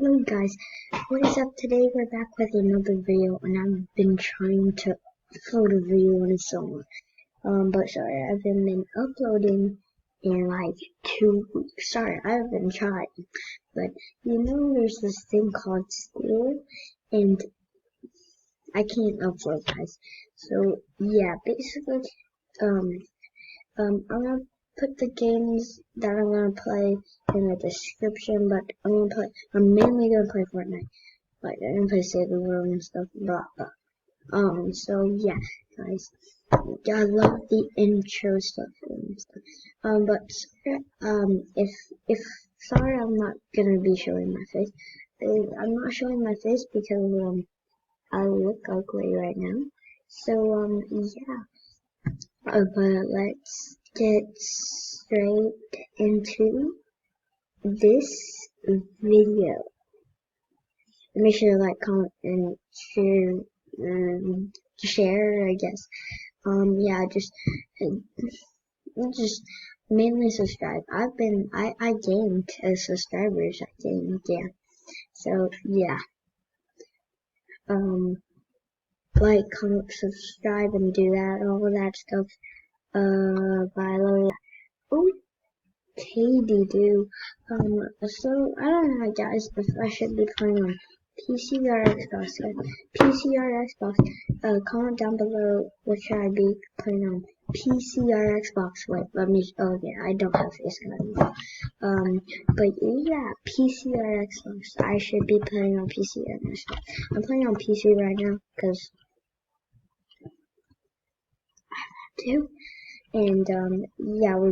Hello guys, what is up? Today we're back with another video, and I've been trying to upload a video and so on. But sorry, I haven't been uploading in like 2 weeks. Sorry, I haven't tried. But there's this thing called school, and I can't upload, guys. So yeah, basically, I'm gonna put the games that I'm gonna play in the description, but I'm mainly gonna play Fortnite. Like, I'm gonna play Save the World and stuff, blah blah. So yeah, guys, I love the intro stuff and stuff. But if sorry, I'm not gonna be showing my face. I'm not showing my face because I look ugly right now. So yeah. But let's get straight into this video. Make sure to like, comment, and share, I guess. Yeah, just mainly subscribe. I gained subscribers, I think, yeah. So, yeah. Like, comment, subscribe, and do that, all of that stuff. By the way, okay, do. So I don't know, guys, if I should be playing on PC or Xbox. PC or Xbox. Comment down below what should I be playing on PC or Xbox. Wait, let me. Oh yeah, I don't have face cam. But yeah, PC or Xbox. I should be playing on PC or Xbox. I'm playing on PC right now because I have to. And yeah, we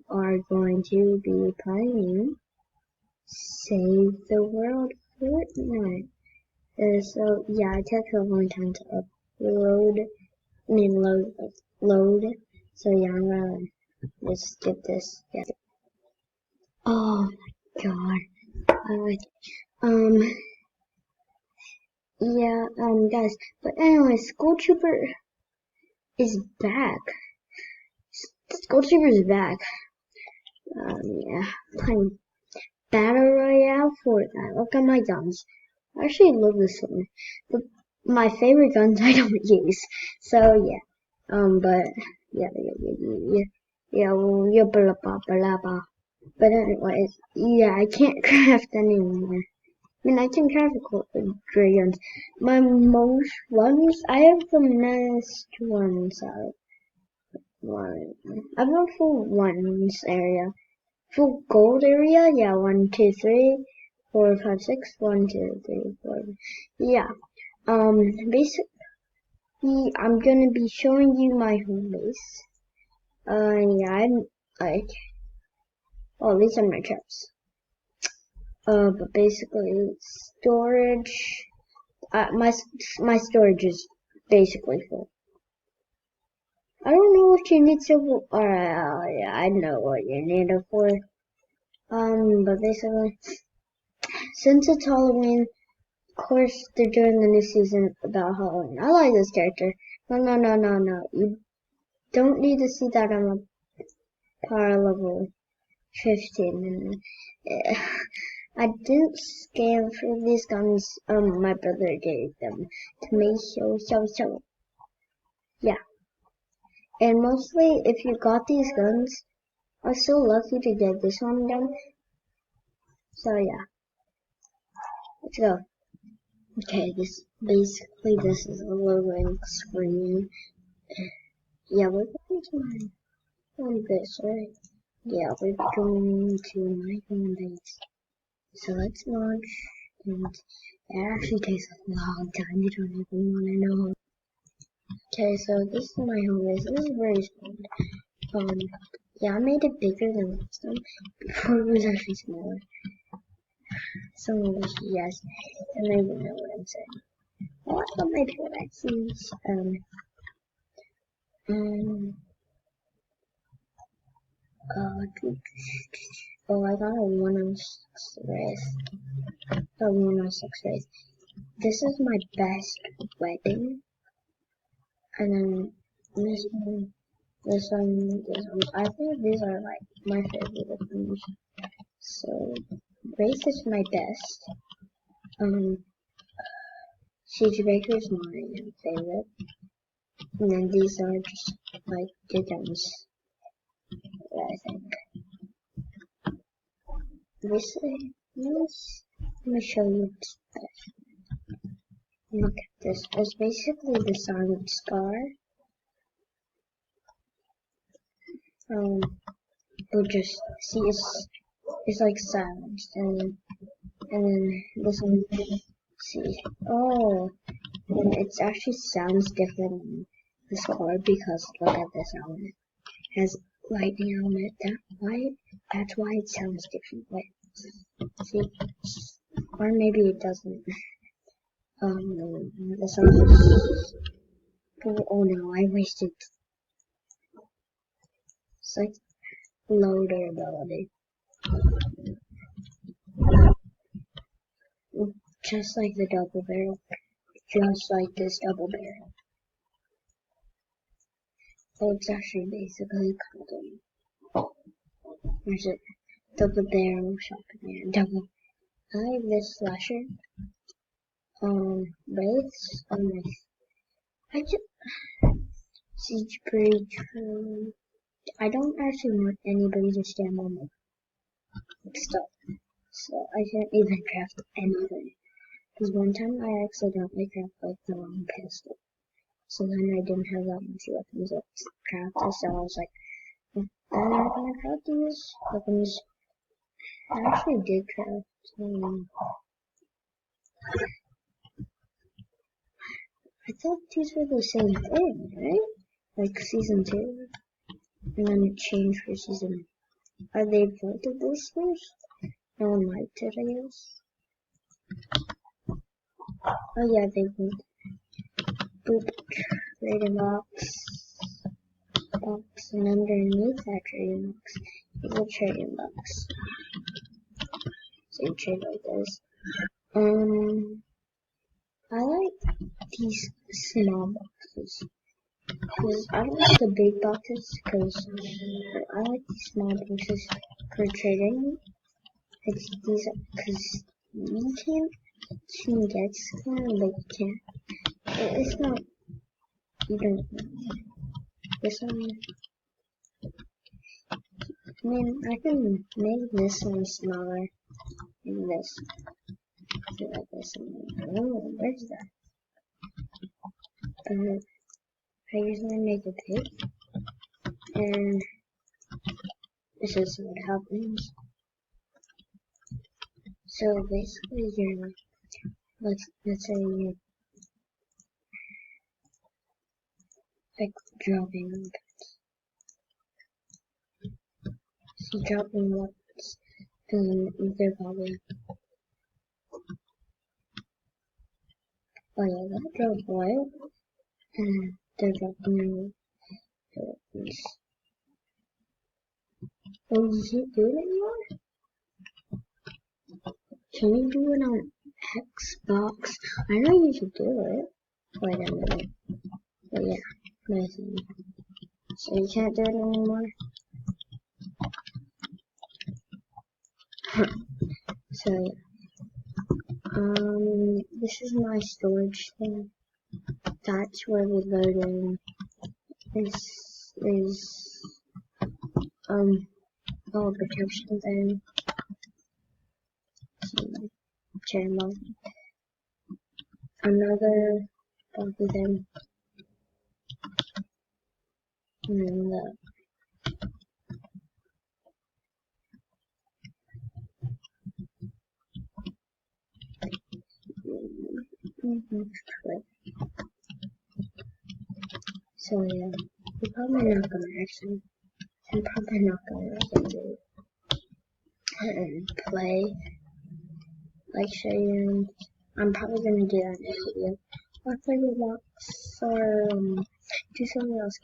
are going to be playing Save the World Fortnite. So yeah, it takes a long time to upload. Load. So yeah, I'm gonna just skip this. Yeah. Oh my god. Yeah. Guys. But anyway, School Trooper is back. School Trooper is back. Yeah, playing Battle Royale Fortnite. Look at my guns. I actually love this one. My favorite guns I don't use. So yeah. But yeah, blah blah blah blah. But anyways, yeah, I can't craft anymore. I mean, I can craft gray guns. My most ones, I have the best ones out. I've got full ones area. Full gold area, yeah, 1, 2, 3, 4, 5, 6, 1, 2, 3, 4. Yeah. Basically, I'm gonna be showing you my home base. Yeah, I'm like, oh, these are my traps. But basically, storage. My storage is basically full. I don't know what you need to. Yeah, I know what you need it for. But basically, since it's Halloween, of course they're doing the new season about Halloween. I like this character. No. You don't need to see that I'm a power level 15. I didn't scam for these guns. My brother gave them to me. So. Yeah. And mostly, if you got these guns, I'm so lucky to get this one done. So yeah, let's go. Okay, this is a loading screen. Yeah, we're going to my home base, right? Yeah, we're going to my home base. So let's launch, and it actually takes a long time. You don't even want to know. Okay, so this is my home base. This is very small. Yeah, I made it bigger than last time. Before it was actually smaller. Some of us, yes, and I don't know what I'm saying. Oh, I got my pickaxes. Oh, I got a 106 race. A 106 race. This is my best weapon. And then this one. I think these are like my favorite weapons. So Race is my best. Siege Baker is my favorite. And then these are just like the guns that I think. Let me show you this. Look at this. It's basically the silent scar. But just see it's like silenced and then this one see and it actually sounds different on this card because look at this helmet. It has lightning helmet that's why it sounds different. Wait. See? Or maybe it doesn't. This one is oh no, I wasted it's like low durability. Just like the double barrel. Just like this double barrel. So it's actually basically called there's a double barrel shotgun double I have this slasher. Wraiths I just siege breach I don't actually want anybody to stand on my stuff. So I can't even craft anything. Because one time I accidentally crafted like the wrong pistol. So then I didn't have that much weapons to craft, so I was like, then I'm not gonna craft these weapons. I actually did craft, I thought these were the same thing, right? Like season 2, and then it changed for season. Are they both of those first? No one liked it, I guess. Oh yeah, they both. Boop, trading box, and underneath that trading box is a trading box. So you trade like this. I like these small boxes. Cause I don't like the big boxes, cause I like these small boxes for trading. It's these, cause you can get skin, but you can't. It's not, you don't, this one, I mean, I can make this one smaller, and this, like this, oh, where's that? I usually make it big, and this is what happens. So basically, you're let's say you're like dropping weapons. So dropping weapons, and they're probably oh yeah, that drop oil, and they're dropping weapons. Oh, you can't do it anymore? Can you do it on Xbox? I know you should do it. Wait a minute. But yeah, nothing. So you can't do it anymore? So yeah. This is my storage thing. That's where we load in. This is protection thing. Channel. Another copy thing. And then so yeah, we're probably not gonna actually. I'm probably not gonna do and play like show you. I'm probably gonna do that next video. Or play ROBLOX or do something else.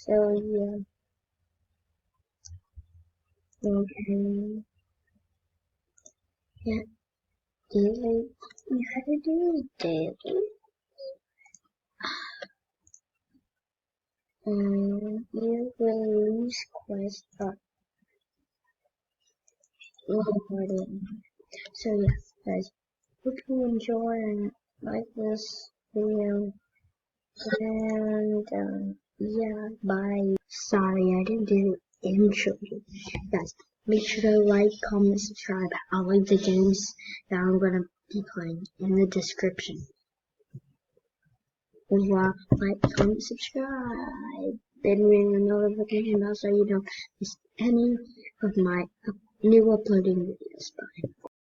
So yeah. Okay. Yeah. Daily. You had to do it daily. You will lose quest. little party. So yeah, guys, hope you enjoy and like this video. And yeah, bye. Sorry, I didn't do the intro. Guys, make sure to like, comment, subscribe. I'll link the games that I'm gonna be playing in the description. Like, comment, subscribe, then ring the notification bell so you don't miss any of my new uploading videos. Bye.